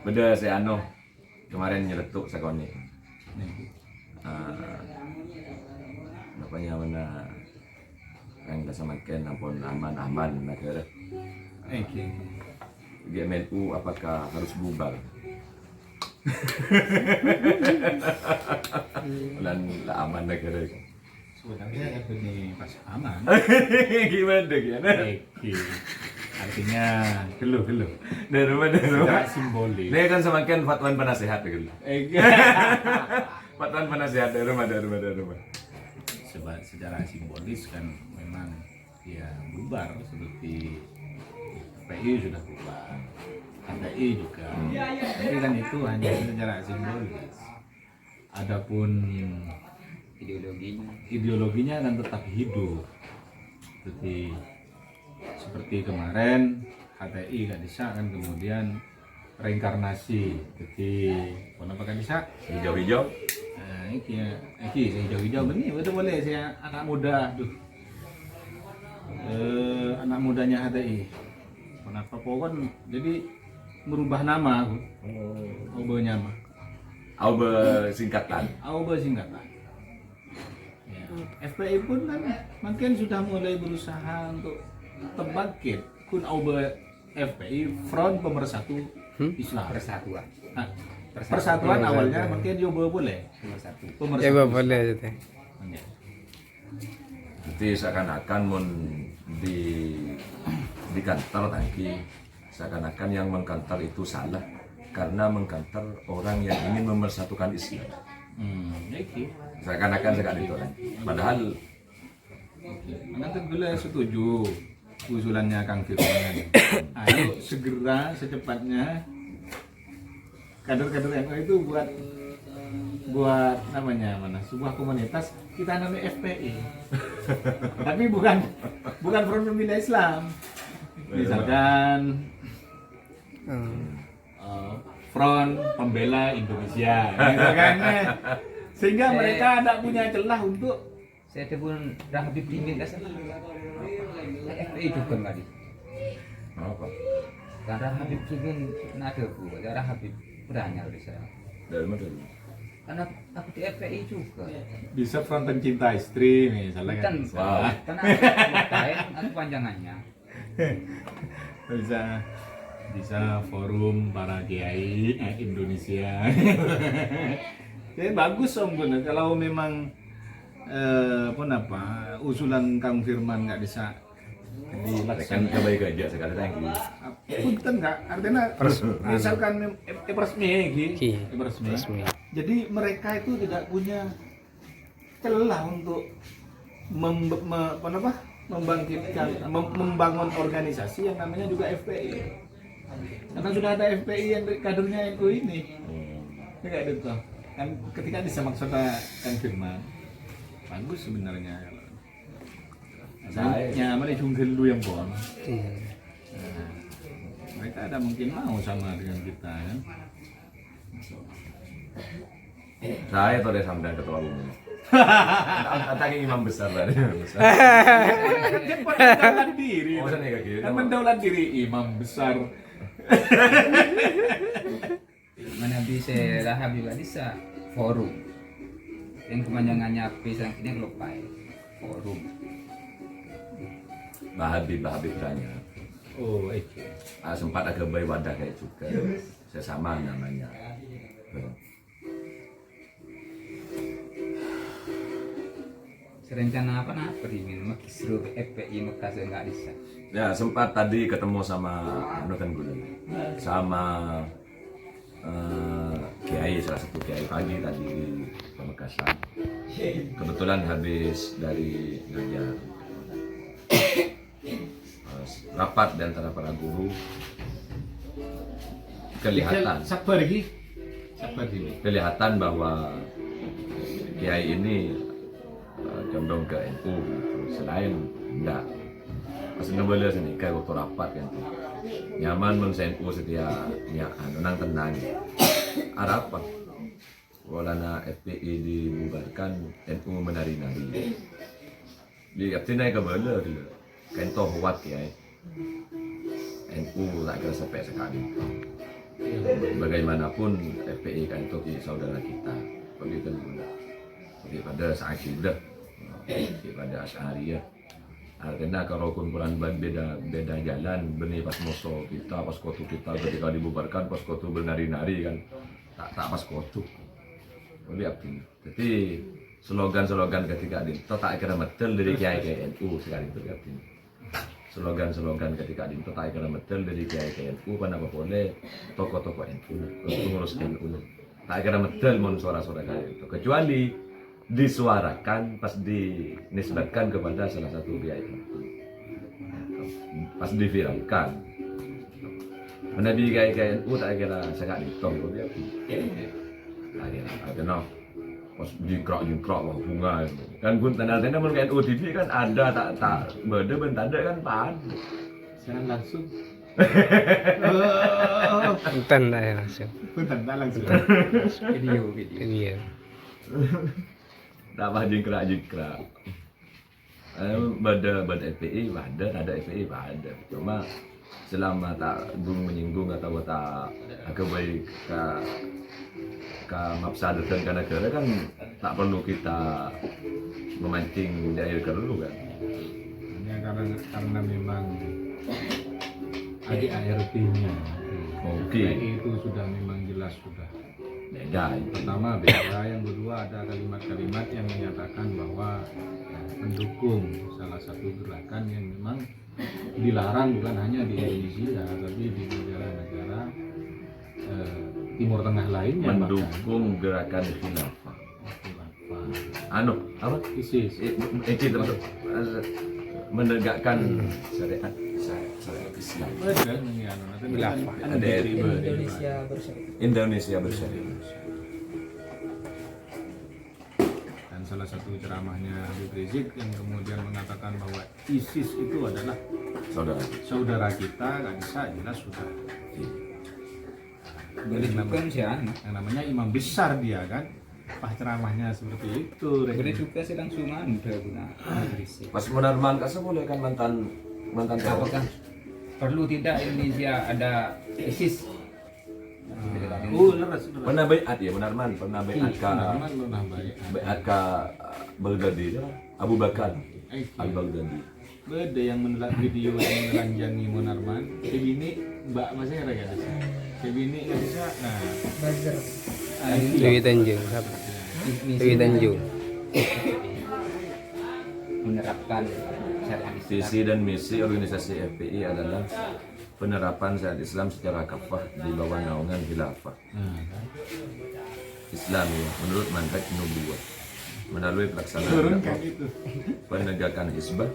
Beda saya kemarin nyeletuk sakoni. Namanya mana yang kita samakan ampun aman-aman negara. GMNU apakah harus bubar? Dan aman negara. Sebenarnya ini pas aman. Gimana? Artinya gelo. Dari rumah. Simbolis. Ini kan semakin fatwan penasehat gitu. Fatwan penasehat dari rumah. Sebab secara simbolis kan memang ya bubar seperti PI sudah bubar, HTI juga. Tapi kan itu hanya secara simbolis. Adapun ideologinya kan tetap hidup. Seperti kemarin HTI kan disahkan, kemudian reinkarnasi. Jadi apa kan disah? Hijau-hijau. Nah, ini hijau-hijau benih, betul boleh saya anak muda tuh. Anak mudanya HTI. Kenapa pokoknya jadi merubah nama aku. Aube-nya mah. Aube singkatan. Ya. FPI pun kan makin sudah mulai berusaha untuk terbangkit. Kun Aube FPI Front Pemersatu Islam. Persatuan. Nah, Persatuan awalnya makin Aube boleh. Pemersatu. Ya boleh gitu. Jadi seakan-akan di kantor tangki, seakan-akan yang mengkantor itu salah karena mengkantor orang yang ingin memersatukan Islam. Seakan-akan sekali itu kan. Padahal nanti gue setuju usulannya Kang Firman. Ayo segera secepatnya kader-kader NU itu buat namanya sebuah komunitas kita namanya FPI. Tapi bukan Front Pembela Islam. Misalkan Front Pembela Indonesia, gitu kan? Sehingga mereka tidak punya celah untuk Saya pun dah Habib Timin kan FPI juga nggak di. apa? Karena Habib Timin nada bu, karena Habib beranya dari saya. Dari mana? Karena aku di FPI juga. bisa front pencinta istri misalnya kan. Kan, karena aku panjangannya. Bisa forum para kiai Indonesia. Jadi bagus Om Gun, kalau memang usulan Kang Firman nggak bisa Kan dilaksanakan. kebaik aja sekarang tangki. Punten nggak, artinya misalkan resmi. Jadi mereka itu tidak punya celah untuk membangun organisasi yang namanya juga FPI. Karena sudah ada FPI yang kadernya NU ini. Ya kayak gitu. Kan ketika disamakan Kang Firman, bagus sebenarnya kalau. Nyaman itu dulu yang bon. Mereka ada mungkin mau sama dengan kita kan. Saya tuh ada sampai ketua umum. Atau imam besar tadi. Mendaulat diri. Oh, sana kayak gitu. Kan mendaulat diri imam besar. Mana bisa Habib bisa forum. Yang kepanjangannya bisa ini lupa forum. Habib tanya. Oh, itu. Sempat agak bayi wadah kayak juga. Sesama namanya. Rencana apa ini? Makisru FPI Mekah enggak bisa. Ya sempat tadi ketemu sama sama Kiai, salah satu Kiai pagi tadi di Pamekasan. Kebetulan habis dari ngajar rapat di antara para guru, kelihatan bahwa Kiai ini condong ke NU gitu. Selain enggak pas ngebela sini kayak waktu rapat kan nyaman NU setia nang tenang ada apa walana FPI dibubarkan NU menari-nari di artinya kebela dulu kan toh kuat ya NU tak kira sampai sekali bagaimanapun FPI kan itu saudara kita, begitu daripada Sa'idah, daripada Asy'ariyah. Karena kalau kumpulan beda jalan, benih pas moso kita, pas kotu kita ketika dibubarkan, pas kotu bernari-nari kan, tak pas kotu. Jadi slogan-slogan ketika itu tak kira betul dari Kiai NU sekarang itu artinya. Slogan-slogan ketika itu tak kira betul dari Kiai NU, kenapa boleh tokoh-tokoh NU, pengurus NU. Tak kira betul mon suara-suara kayak itu, kecuali disuarakan pas dinisbatkan kepada salah satu pihak itu, pas diviralkan. Menabi kayak NU tak kira sangat ditong kok dia. Akhirnya, pas jingkrak wah bunga kan pun tanda-tanda mun NU TV kan ada tak beda ben tak ada kan pan. Sekarang langsung. Punten lah ya langsung. Punten tak langsung. Video. Tak bah jingkrak. Beda FPI ada FPI ada. Cuma selama tak menyinggung atau tak kebaik ke mafsadatan ke negara kan tak perlu kita memancing di akhir dulu kan. Hanya karena memang ADART-nya itu sudah memang jelas sudah beda. Pertama beda, yang kedua ada kalimat-kalimat yang menyatakan bahwa mendukung salah satu gerakan yang memang dilarang bukan hanya di Indonesia tapi di negara-negara Timur Tengah lainnya, mendukung gerakan khilafah. Apa? ISIS. Itu termasuk menegakkan syariat Islam. Indonesia bersyariat. Dan salah satu ceramahnya Habib Rizik yang kemudian mengatakan bahwa ISIS itu adalah saudara kita, kan jelas sudah. Boleh juga sih yang namanya imam besar dia kan, pas ceramahnya seperti itu. Boleh juga sih langsung anda guna Mas Munarman kasih boleh kan mantan apakah perlu tidak Indonesia ada ISIS? Pernah bayat ya Munarman, pernah bayat ke Baghdadi, Abu Bakar Al-Baghdadi. Beda yang menelan video yang menelanjangi Munarman, ini Mbak masih ada kan? Ini nggak bisa. Nah, buzzer. Dewi Tanjung. Dewi Tanjung. Menerapkan syariat Islam. Visi dan misi organisasi FPI adalah penerapan syariat Islam secara kafah di bawah naungan khilafah Islam menurut manhaj nubuwah melalui pelaksanaan penegakan hizbah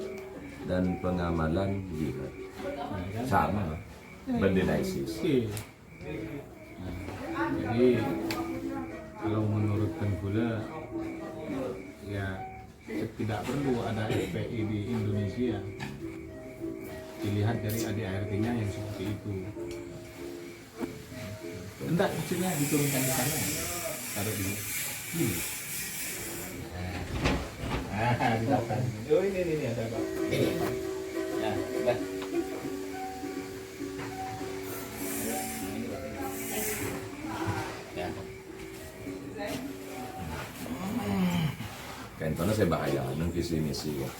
dan pengamalan jihad. Sama bendera ISIS. Jadi kalau menurut Tengkula ya tidak perlu ada FPI di Indonesia, dilihat dari ADART-nya yang seperti itu. Enggak, maksudnya diturunkan di sana, taruh di sini. Di belakang. Oh ini ada Pak. Ya, sudah. Kayaknya saya bahaya dengan visi misi ya.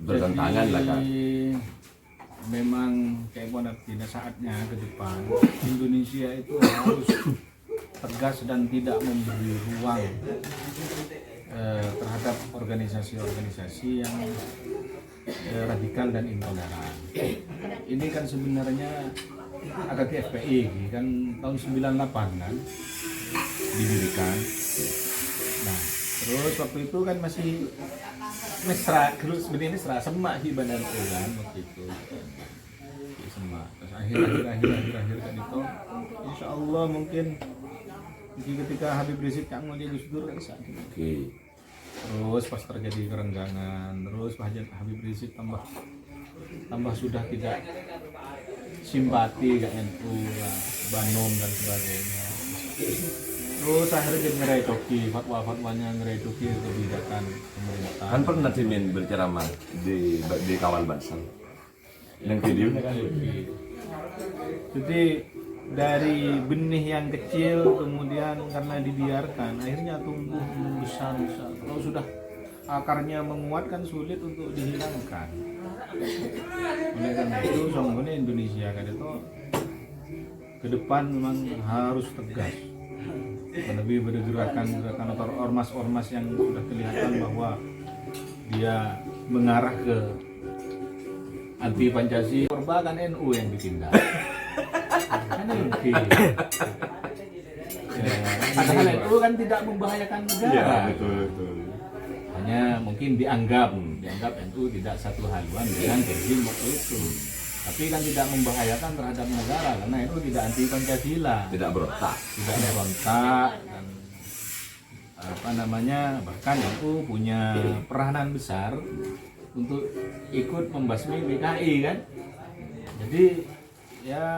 Bertentangan lah kan. Memang kayak tidak saatnya ke depan Indonesia itu harus tegas dan tidak memberi ruang terhadap organisasi-organisasi yang radikal dan intoleran. Ini kan sebenarnya agak ke FPI kan tahun 98 kan didirikan. Nah, terus waktu itu kan masih mesra, terus sebenarnya mesra semak sih Bandar kan waktu itu. Semak. Terus akhir kan itu, insya Allah mungkin ketika Habib Rizik Kang mau jadi Gus Dur kan saat itu. Oke. Terus pas terjadi kerenggangan, terus Pak Habib Rizik tambah sudah tidak simpati ke NU, Banom dan sebagainya. Terus akhirnya jadi ngerecoki, fatwa-fatwanya ngerecoki kebijakan pemerintah. Kan pernah Cimin berceramah di Kawal Bansal. Yang videonya kan Jadi dari benih yang kecil kemudian karena dibiarkan akhirnya tumbuh membesar. Kalau sudah akarnya menguat kan sulit untuk dihilangkan. Oleh karena itu sesungguhnya Indonesia kan itu ke depan memang harus tegas. Lebih pada gerakan-gerakan atau ormas-ormas yang sudah kelihatan bahwa dia mengarah ke anti Pancasila. Korban kan NU yang ditindak. Kan mungkin. Padahal NU kan tidak membahayakan negara. betul. Hanya mungkin dianggap NU tidak satu haluan dengan rezim waktu itu. Tapi kan tidak membahayakan terhadap negara karena NU tidak anti Pancasila. Tidak berontak. Tidak berontak dan bahkan NU punya peranan besar untuk ikut membasmi PKI kan. Jadi ya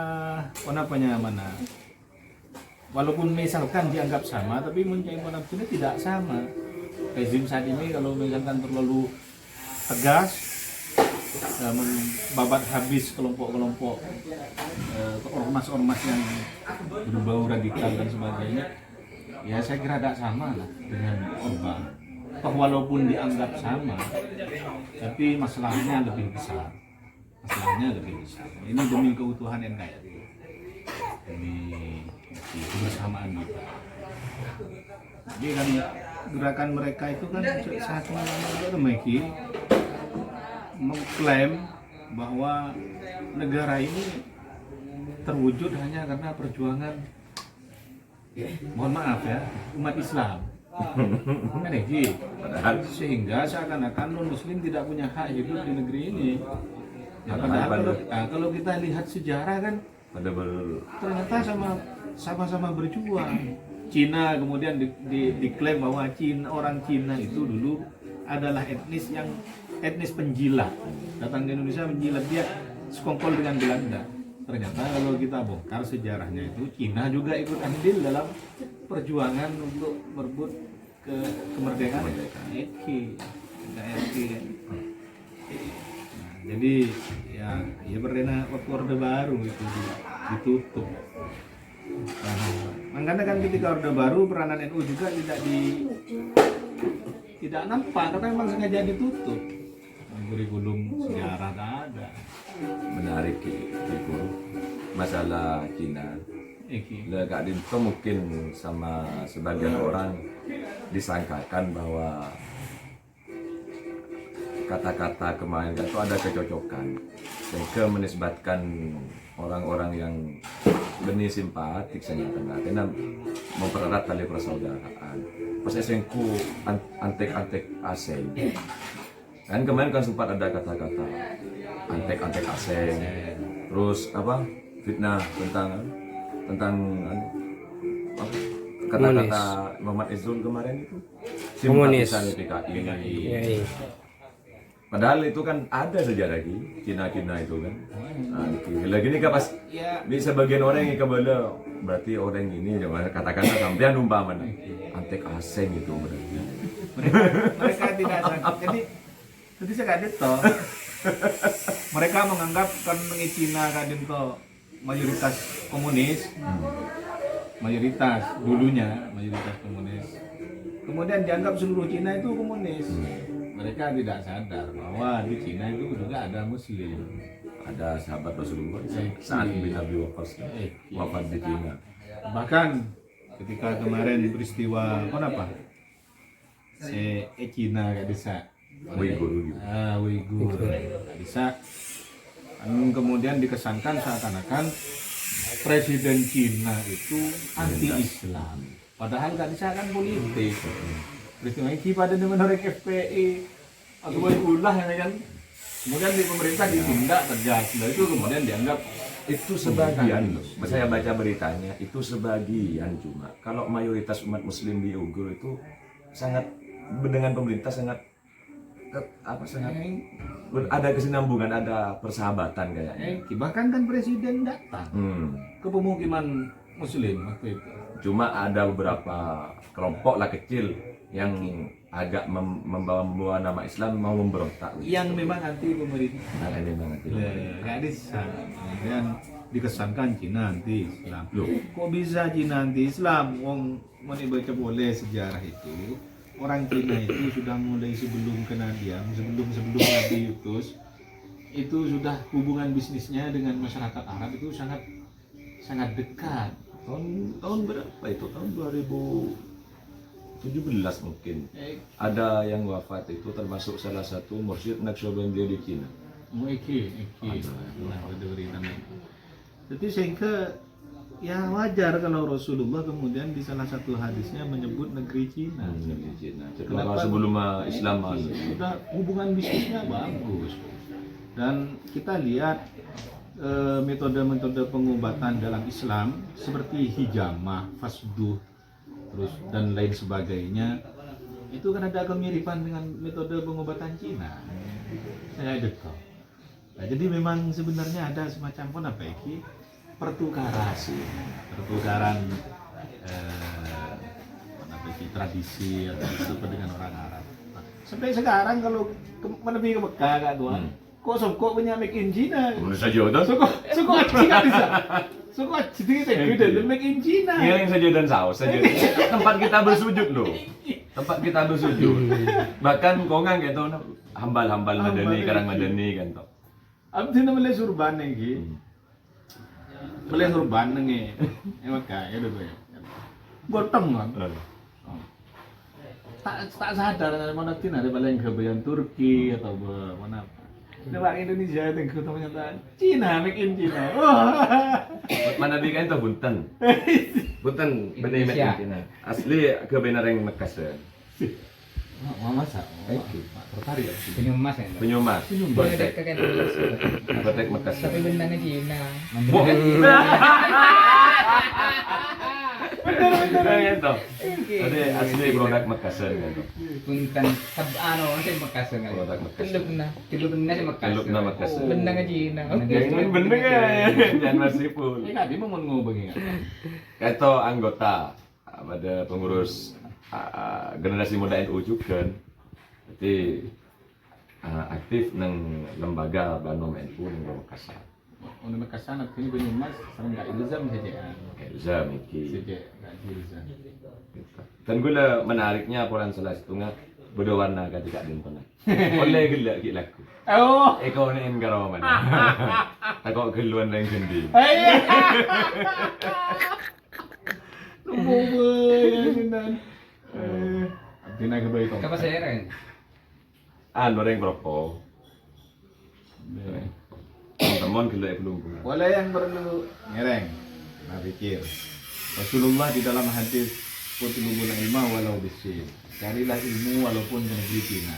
walaupun misalkan dianggap sama tapi Muncaim Monafsini tidak sama. Rezim saat ini kalau misalkan terlalu tegas membabat habis kelompok-kelompok ormas-ormas yang berbau radikal dan sebagainya, ya saya kira tidak sama lah dengan Orba. Walaupun dianggap sama, tapi masalahnya lebih besar. Ini demi keutuhan NKRI, demi kebersamaan kita. Jadi kan gerakan mereka itu kan saat ini mengklaim bahwa negara ini terwujud hanya karena perjuangan, mohon maaf ya, umat Islam. Kan Padahal sehingga seakan-akan non muslim tidak punya hak hidup di negeri ini. Ya, padahal kalau kita lihat sejarah kan ternyata sama-sama berjuang. Cina kemudian diklaim bahwa orang Cina itu dulu adalah etnis penjilat, datang ke Indonesia menjilat, dia sekongkol dengan Belanda. Ternyata kalau kita bongkar sejarahnya itu Cina juga ikut andil dalam perjuangan untuk merebut kemerdekaan NKRI. Jadi ya berdena waktu Orde Baru itu ditutup. Makanya kan ketika Orde Baru peranan NU juga tidak nampak karena memang sengaja ditutup. Kurikulum sejarah tak ada. menarik guru masalah Cina. Legak itu mungkin sama sebagian orang disangkakan bahwa kata-kata kemarin itu ada kecocokan sehingga menisbatkan orang-orang yang benih simpatik karena mempererat tali persaudaraan. Persesengku antek-antek asing. Kan kemarin kan sempat ada kata-kata antek-antek asing. Terus fitnah tentang kata-kata Muhammad Izul kemarin itu simpatisan PKI. Padahal itu kan ada saja lagi Cina-Cina itu kan. Lagi ini pas di sebagian orang yang kebala berarti orang ini katakanlah sampean umpama antek asing itu berarti. Mereka tidak jadi saya kaget toh. Mereka menganggap kan Cina kadin toh mayoritas komunis. Mayoritas komunis. Kemudian dianggap seluruh Cina itu komunis. Mereka tidak sadar bahwa di Cina itu juga ada Muslim, ada sahabat Rasulullah saat bin Abi Waqqas wafat di Cina. Bahkan ketika kemarin peristiwa Cina gak bisa Uyghur gak bisa, kemudian dikesankan seakan-akan presiden Cina itu anti-Islam, padahal gak bisa kan politik. Peristiwa ini pada menurut FPI atau ulah kan, kemudian di pemerintah ditindak tegas, itu kemudian dianggap itu sebagian loh. Saya baca beritanya itu sebagian, cuma kalau mayoritas umat Muslim di Uyghur itu sangat dengan pemerintah sangat ada kesinambungan, ada persahabatan kayaknya. Bahkan kan presiden datang ke pemukiman Muslim waktu itu. Cuma ada beberapa kelompok lah kecil yang agak membawa nama Islam mau memberontak. Yang memang anti pemerintah. Memang anti pemerintah. Gak bisa. Kemudian dikesankan Cina anti Islam. Loh. Kok bisa Cina anti Islam? Wong mau baca boleh sejarah itu orang Cina itu sudah mulai sebelum kenabian, sebelum Nabi diutus itu sudah hubungan bisnisnya dengan masyarakat Arab itu sangat dekat. Tahun berapa itu? Tahun 2017 mungkin. Ada yang wafat itu termasuk salah satu mursyid Naqsyabandiyah di Cina. Eki. Nah, jadi sehingga ya wajar kalau Rasulullah kemudian di salah satu hadisnya menyebut negeri Cina. Negeri Cina. Kenapa? Sebelum Islam Sudah hubungan bisnisnya bagus. Dan kita lihat metode-metode pengobatan dalam Islam seperti hijamah, fasduh, terus dan lain sebagainya itu kan ada kemiripan dengan metode pengobatan Cina. Saya dekat. Nah, jadi memang sebenarnya ada semacam pertukaran tradisi atau apa dengan orang Arab. Nah, sampai sekarang kalau lebih ke Mekah Kak Tuan, kok punya make in China. Menurut saja itu. Suko Cina bisa. Suko Cina itu make in China. Ngiring saja dan saus saja. Tempat kita bersujud loh. Tempat kita bersujud. Bahkan kongang gitu hambal madani, karang madani kan toh. Abdi namanya surban lagi. Boleh surban nih. Maka ya dulu ya. Gotong kan. Tak sadar mana Cina ada paling kebayan Turki atau mana. Coba Indonesia itu ternyata Cina, make in Cina. Mana di kan itu Bunten. Bunten benar make in Cina. Asli kebenaran Makassar. Masak. Tertarik ya. Penyumas ya. Penyumas. Boleh dekat kan Batek Makassar. tapi benangnya Cina. Bener gitu. Ada asli produk Makassar gitu. Punten nanti Makassar kali. Produk Makassar. Telupna si Makassar. Telupna Makassar. Benangnya Cina. Yang bener ya. Jangan masih pun. Ini tadi mau ngomong Itu anggota pada pengurus generasi muda NU juga. Jadi aktif nang lembaga Banom NU di Makassar. Untuk Makassar nanti Banyumas sama nggak ilzam saja. Ilzam iki. Saja nggak ilzam. Dan gula menariknya Quran salah satunya berwarna ketika dinten. Oleh gila ki laku. Oh. Ikaw na in garaw man. Ako keluan lang kundi. Lupa ya sinan. Abdi na gabay ko. Kapag saya kan. Ano ring bropo. Teman gila belum. Wala yang perlu ngereng. Nah pikir. Rasulullah di dalam hadis "Utlubul ilma walau bisin." Carilah ilmu walaupun di negeri Cina.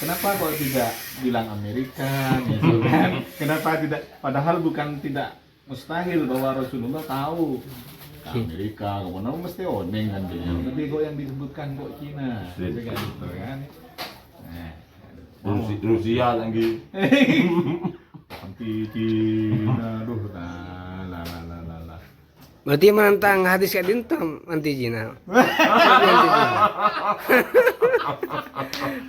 Kenapa kok tidak bilang Amerika, misalkan? Kenapa tidak? Padahal bukan tidak mustahil bahwa Rasulullah tahu ke Amerika, kemana mesti oneng kan dia. Tapi kok yang disebutkan kok Cina, jadi kayak gitu kan? Rusia lagi. Anti Cina, aduh, lah. Berarti menentang hadis kak dintam anti Cina.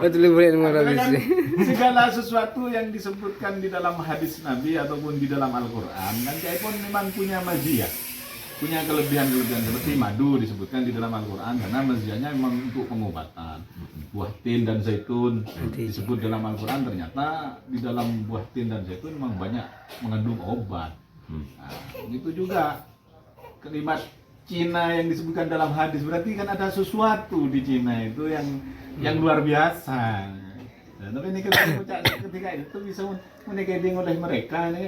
Betul boleh mengarabis. Segala sesuatu yang disebutkan di dalam hadis Nabi ataupun di dalam Al-Quran, nanti pun memang punya maziyah, punya kelebihan-kelebihan seperti madu disebutkan di dalam Al-Quran karena maziyahnya memang untuk pengobatan. Buah tin dan zaitun disebut dalam Al-Quran, ternyata di dalam buah tin dan zaitun memang banyak mengandung obat. Nah, itu juga kalimat Cina yang disebutkan dalam hadis, berarti kan ada sesuatu di Cina itu yang luar biasa. Nah, tapi ini ketika itu bisa menegading oleh mereka ini,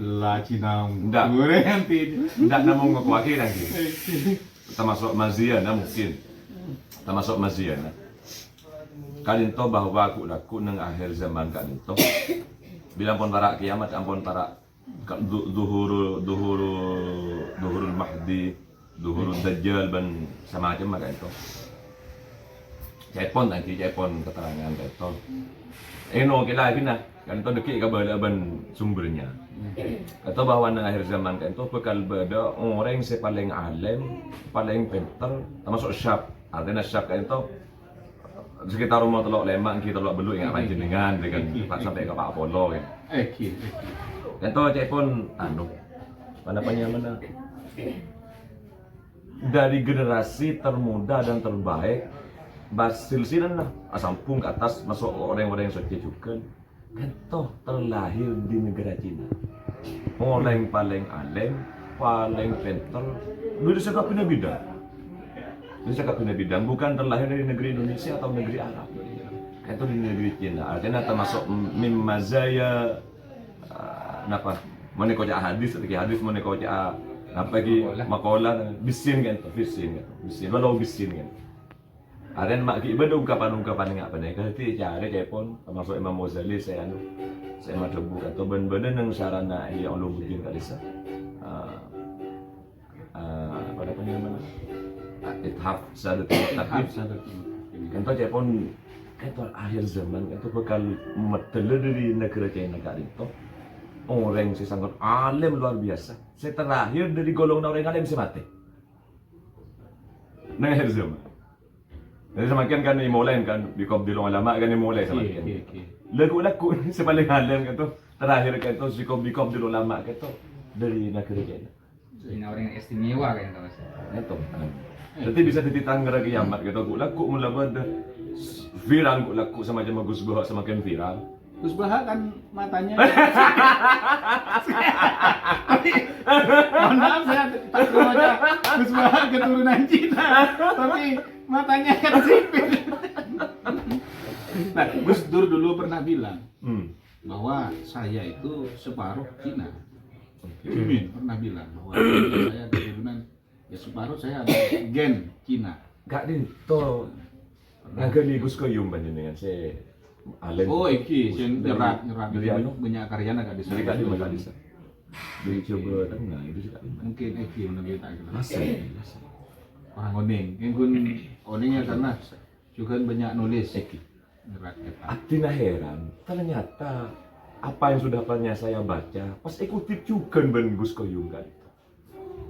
lah Cina Enggak. nanti Tidak namung ngakuaki lagi. Termasuk Maziana mungkin. Termasuk Maziana. Kalinto bahwa aku laku nang akhir zaman kalinto. Bilang pun para kiamat ampun para Duhurul Mahdi, Duhurul Dajjal dan semacam macam itu. Cepon nanti cepon keterangan itu. No kila pina kan itu deki kaban sumbernya. Kata bahwa nang akhir zaman kan itu bakal ada orang yang paling alim, paling pintar, termasuk syab. Artinya syab kan itu sekitar rumah telok lemak kita telok beluk yang panjenengan dengan sampai ke Pak Apollo kan. Ento cek pun mana dari generasi termuda dan terbaik silsilah asampung ke atas masuk orang-orang yang suci juga ento terlahir di negara Cina. Orang paling alim, paling pintar, dulu sekapnya bidang. Dulu sekapnya bidang bukan terlahir dari negeri Indonesia atau negeri Arab. Itu di negeri Cina. Artinya termasuk mim mazaya napa? Mana kau cak hadis, mana kau cak apa lagi makola bisin kan, bisin walau bisin kan. Artinya mak ibadah ungkapan yang apa nih? Kalau cari cepon termasuk Imam Ghazali saya macam buka atau benar-benar yang sarana yang Allah bikin kalisa. Apa namanya? Ithaf sadat kan tu cepon itu akhir zaman itu bakal metele dari negara China kali itu orang yang sangat alim luar biasa. Saya terakhir dari golongan orang alim saya mati. Nah akhir zaman. Jadi semakin kan dimulai kan di qabdil ulama kan dimulai semakin. Lagu-lagu saya paling alim kan tu terakhir kan tu di qabdil ulama kan tu dari negara China. Ini orang yang istimewa kan tahu saya. Itu. Jadi bisa dititang gara kiamat gitu. Lagu mula pada viral lagu sama macam Gus Bah semakin viral. Gus Bah kan matanya. Mohon maaf saya tak baca Gus Bah keturunan Cina, tapi matanya kan sipil. Nah, Gus Dur dulu pernah bilang bahwa saya itu separuh Cina. Min pernah bilang bahwa saya keturunan ya separuh saya ada gen Cina. Gak dinto. Nagani Gus Koyum panjenengan saya alim. Oh iki sing nyerat dari anu banyak karyana gak bisa. dari kali mana bisa. Dari coba tengah itu sih kali. Mungkin iki menurut tak gitu. Masa. Orang oning, yang gun oningnya karena juga banyak nulis Eki. nyerat kita. Atina heran, ternyata apa yang sudah pernah saya baca, pas ikutip juga ben Gus Koyum kan.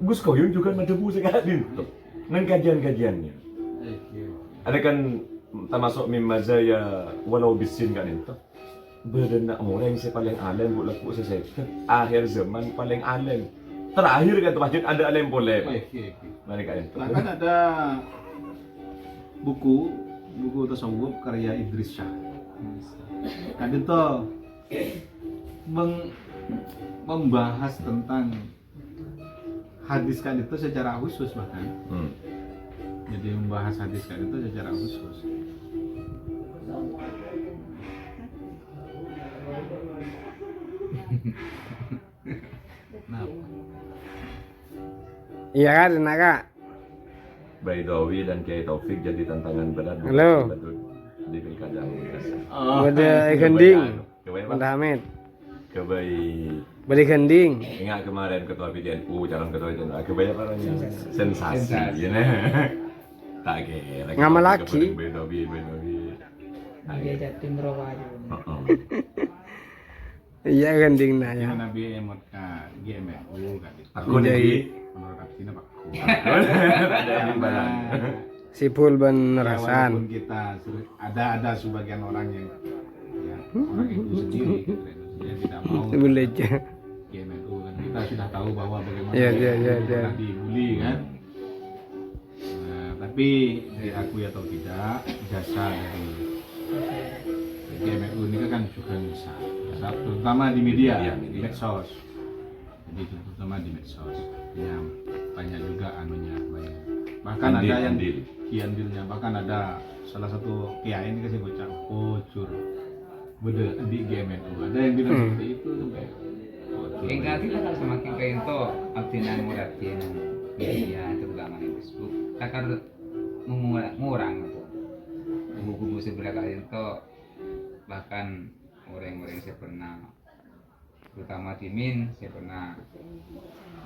Gus Koyum juga mendebu sekali itu. Nang kajian-kajiannya. Ada kan termasuk mim mazaya walau bisin kan itu. Berdana orang yang paling alim buat laku sesektor akhir zaman paling alim. Terakhir kan masjid ada alim boleh. Mereka itu. Bahkan ada buku tasawuf karya Idris Shah. Kan itu membahas tentang hadis kan itu secara khusus bahkan. Jadi membahas hadis kan itu secara khusus. Nah, Iya kan, Kak? Baidawi dan Kiai Taufik jadi tantangan berat. Halo. Di pilkada Makassar. Udah gending. Kebaik Bunda Hamid. Kebaik. Beli gending. Ingat kemarin ketua PDNU, calon ketua PDNU, kebaik apa namanya? Sensasi, ya nah. Tak kira. Ngama laki. Baidawi. Dia jatim rawa. Iya gending nah ya. yang Nabi emot ka GMU kan itu. Aku nih. Menurut artinya Pak. Ada yang imbalan. Sipul ben Ya, rasan. walaupun kita ada sebagian orang yang ya, orang itu sendiri yang tidak mau Boleh aja. GMU kan kita sudah tahu bahwa bagaimana Iya. pernah dibully kan. Nah, tapi diakui atau tidak jasa dari GMU ini kan juga besar, terutama di media, di medsos. Jadi terutama di medsos, yang banyak juga anunya banyak. Bahkan ada yang kiandilnya, bahkan ada salah satu kiai ini kasih bocah bocor bede di GMU. Ada yang bilang seperti itu sampai. Yang ganti lah semakin kayak itu abdinan muratin media terutama di Facebook. Takar mengurang itu. Buku-buku sebelah kali itu bahkan orang-orang saya pernah terutama di Min saya pernah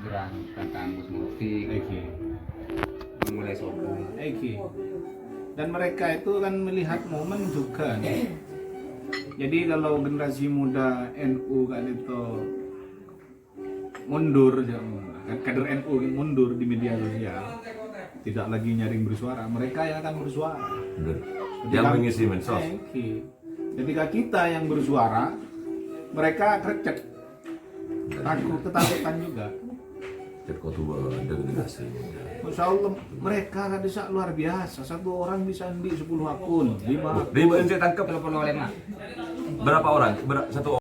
gerang tentang Gus Mufti mulai sombong. Dan mereka itu kan melihat momen juga nih. Jadi kalau generasi muda NU kan itu mundur, kader NU mundur di media sosial, tidak lagi nyaring bersuara, mereka yang akan bersuara. Yang mengisi medsos. Ketika kita yang bersuara, mereka krecek. takut ketakutan juga. Chat kau tuh ada generasi. Masya Allah, mereka kan bisa luar biasa. Satu orang bisa ambil 10 akun, 5 akun. Dia saya tangkap Kalau perlu oleh mak. berapa orang? Satu